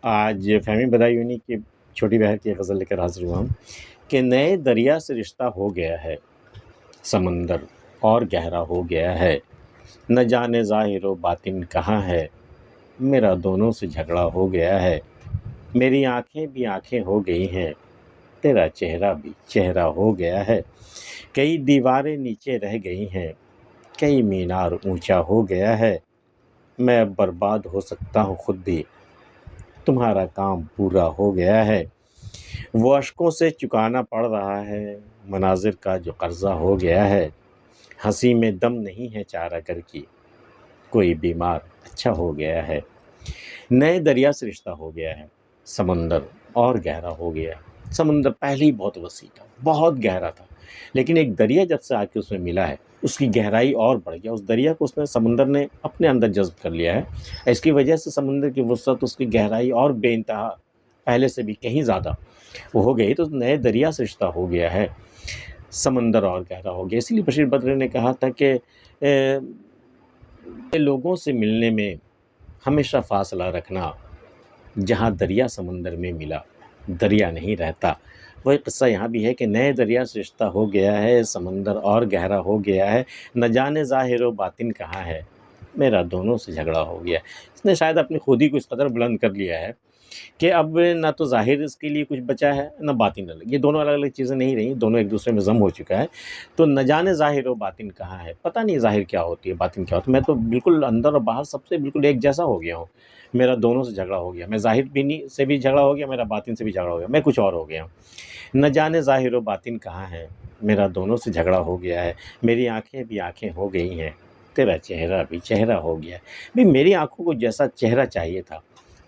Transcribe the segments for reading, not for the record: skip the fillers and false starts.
آج فہمی بدایونی کی چھوٹی بہن کی غزل لے کر حاضر ہوا ہوں کہ نئے دریا سے رشتہ ہو گیا ہے، سمندر اور گہرا ہو گیا ہے، نہ جانے ظاہر و باطن کہاں ہے، میرا دونوں سے جھگڑا ہو گیا ہے، میری آنکھیں بھی آنکھیں ہو گئی ہیں، تیرا چہرہ بھی چہرہ ہو گیا ہے، کئی دیواریں نیچے رہ گئی ہیں، کئی مینار اونچا ہو گیا ہے، میں اب برباد ہو سکتا ہوں خود بھی، تمہارا کام پورا ہو گیا ہے، وہ اشکوں سے چکانا پڑ رہا ہے مناظر کا جو قرضہ ہو گیا ہے، ہنسی میں دم نہیں ہے چارہ گر کی، کوئی بیمار اچھا ہو گیا ہے، نئے دریا سے رشتہ ہو گیا ہے، سمندر اور گہرا ہو گیا ہے۔ سمندر پہلے ہی بہت وسیع تھا، بہت گہرا تھا، لیکن ایک دریا جب سے آ کے اس میں ملا ہے اس کی گہرائی اور بڑھ گیا، اس دریا کو اس نے سمندر نے اپنے اندر جذب کر لیا ہے، اس کی وجہ سے سمندر کی وسعت، اس کی گہرائی اور بے انتہا پہلے سے بھی کہیں زیادہ وہ ہو گئی، تو نئے دریا سے رشتہ ہو گیا ہے، سمندر اور گہرا ہو گیا۔ اسی لیے بشیر بدر نے کہا تھا کہ لوگوں سے ملنے میں ہمیشہ فاصلہ رکھنا، جہاں دریا سمندر میں ملا دریا نہیں رہتا۔ وہی قصہ یہاں بھی ہے کہ نئے دریا سے رشتہ ہو گیا ہے، سمندر اور گہرا ہو گیا ہے، نہ جانے ظاہر و باطن کہاں ہے، میرا دونوں سے جھگڑا ہو گیا۔ اس نے شاید اپنی خودی کو اس قدر بلند کر لیا ہے کہ اب نہ تو ظاہر اس کے لیے کچھ بچا ہے، نہ باطن الگ، یہ دونوں الگ الگ چیزیں نہیں رہیں، دونوں ایک دوسرے میں ضم ہو چکا ہے۔ تو نہ جانے ظاہر و باطن کہاں ہے، پتہ نہیں ظاہر کیا ہوتی ہے، باطن کیا ہوتی ہے، میں تو بالکل اندر اور باہر سب سے بالکل ایک جیسا ہو گیا ہوں، میرا دونوں سے جھگڑا ہو گیا، میں ظاہر بھی سے بھی جھگڑا ہو گیا، میرا باطن سے بھی جھگڑا ہو گیا، میں کچھ اور ہو گیا ہوں۔ نہ جانے ظاہر و باطن کہاں ہے، میرا دونوں سے جھگڑا ہو گیا ہے، میری آنکھیں بھی آنکھیں ہو گئی ہیں، تیرا چہرہ بھی چہرہ ہو گیا ہے۔ بھئی میری آنکھوں کو جیسا چہرہ چاہیے تھا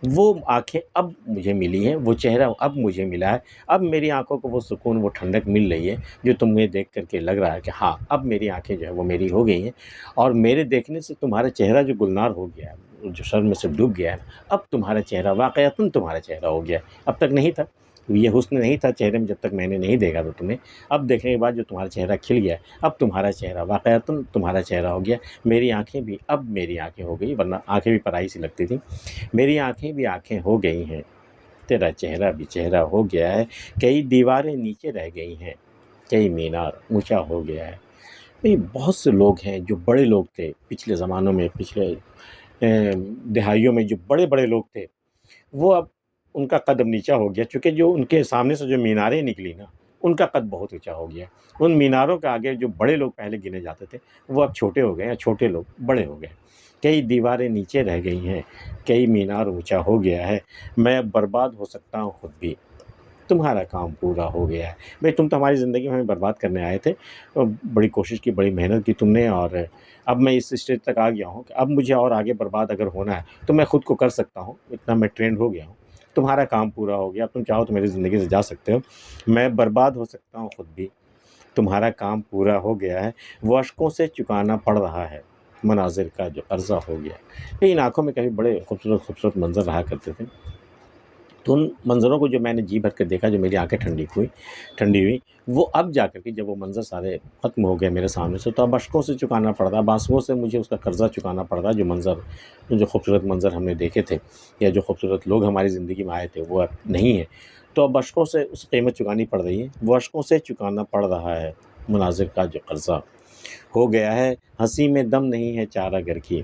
وہ آنکھیں اب مجھے ملی ہیں، وہ چہرہ اب مجھے ملا ہے، اب میری آنکھوں کو وہ سکون، وہ ٹھنڈک مل رہی ہے جو تمہیں دیکھ کر کے لگ رہا ہے کہ ہاں اب میری آنکھیں جو ہے وہ میری ہو گئی ہیں، اور میرے دیکھنے سے تمہارا چہرہ جو گلنار ہو گیا ہے، جو شرم سے ڈوب گیا ہے، اب تمہارا چہرہ واقعتاً تمہارا چہرہ ہو گیا ہے، اب تک نہیں تھا، یہ حسن نہیں تھا چہرے میں جب تک میں نے نہیں دیکھا تھا تمہیں، اب دیکھنے کے بعد جو تمہارا چہرہ کھل گیا ہے، اب تمہارا چہرہ واقعتاً تمہارا چہرہ ہو گیا، میری آنکھیں بھی اب میری آنکھیں ہو گئی، ورنہ آنکھیں بھی پرائی سی لگتی تھیں، میری آنکھیں بھی آنکھیں ہو گئی ہیں، تیرا چہرہ بھی چہرہ ہو گیا ہے، کئی دیواریں نیچے رہ گئی ہیں، کئی مینار اونچا ہو گیا ہے۔ بھئی بہت سے لوگ ہیں جو بڑے لوگ تھے پچھلے زمانوں میں، پچھلے دہائیوں میں جو بڑے بڑے لوگ تھے، وہ اب ان کا قد نیچا ہو گیا، چونکہ جو ان کے سامنے سے جو میناریں نکلی نا، ان کا قد بہت اونچا ہو گیا، ان میناروں کے آگے جو بڑے لوگ پہلے گنے جاتے تھے وہ اب چھوٹے ہو گئے ہیں، چھوٹے لوگ بڑے ہو گئے، کئی دیواریں نیچے رہ گئی ہیں، کئی مینار اونچا ہو گیا ہے، میں اب برباد ہو سکتا ہوں خود بھی، تمہارا کام پورا ہو گیا ہے۔ بھئی تم تو ہماری زندگی میں ہمیں برباد کرنے آئے تھے، بڑی کوشش کی، بڑی محنت کی تم نے، اور اب میں اس اسٹیج تک آ گیا ہوں کہ اب مجھے اور آگے برباد اگر ہونا ہے تو میں خود کو کر سکتا ہوں، اتنا میں ٹرینڈ ہو گیا ہوں، تمہارا کام پورا ہو گیا، تم چاہو تو میری زندگی سے جا سکتے ہو، میں برباد ہو سکتا ہوں خود بھی، تمہارا کام پورا ہو گیا ہے، وہ اشکوں سے چکانا پڑ رہا ہے مناظر کا جو قرضہ ہو گیا ہے۔ ان آنکھوں میں کبھی بڑے خوبصورت خوبصورت منظر رہا کرتے تھے، تو ان منظروں کو جو میں نے جی بھر کے دیکھا، جو میری آنکھیں ٹھنڈی ہوئی، وہ اب جا کر کے جب وہ منظر سارے ختم ہو گئے میرے سامنے سے، تو اب اشکوں سے چکانا پڑ رہا، بانسوں سے مجھے اس کا قرضہ چکانا پڑ رہا، جو خوبصورت منظر ہم نے دیکھے تھے، یا جو خوبصورت لوگ ہماری زندگی میں آئے تھے وہ اب نہیں ہیں، تو اب اشکوں سے اس قیمت چکانی پڑ رہی ہے، وہ اشکوں سے چکانا پڑ رہا ہے مناظر کا جو قرضہ ہو گیا ہے، ہنسی میں دم نہیں ہے چارہ گر کی،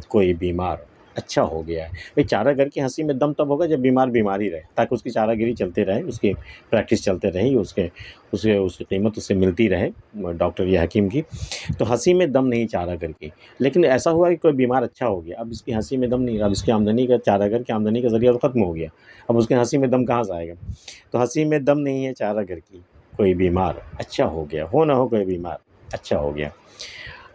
کوئی بیمار اچھا ہو گیا ہے۔ بھئی چارہ گر کی ہنسی میں دم تب ہوگا جب بیمار ہی رہے، تاکہ اس کی چارہ گری چلتے رہے، اس کی پریکٹس چلتے رہے، اس کی قیمت اسے ملتی رہے ڈاکٹر یا حکیم کی، تو ہنسی میں دم نہیں چارہ گر کی، لیکن ایسا ہوا کہ کوئی بیمار اچھا ہو گیا، اب اس کی ہنسی میں دم نہیں رہا، اب اس کی آمدنی کا، چارہ گر کی آمدنی کا ذریعہ تو ختم ہو گیا، اب اس کی ہنسی میں دم کہاں سے آئے گا؟ تو ہنسی میں دم نہیں ہے چارہ گر کی، کوئی بیمار اچھا ہو گیا، ہو نہ ہو کوئی بیمار اچھا ہو گیا۔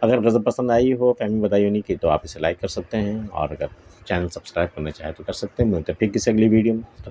اگر غزل پسند آئی ہو فہمی بدایونی کی تو آپ اسے لائک کر سکتے ہیں، اور اگر چینل سبسکرائب کرنا چاہیں تو کر سکتے ہیں۔ ملتے ہیں پھر کسی اگلی ویڈیو میں۔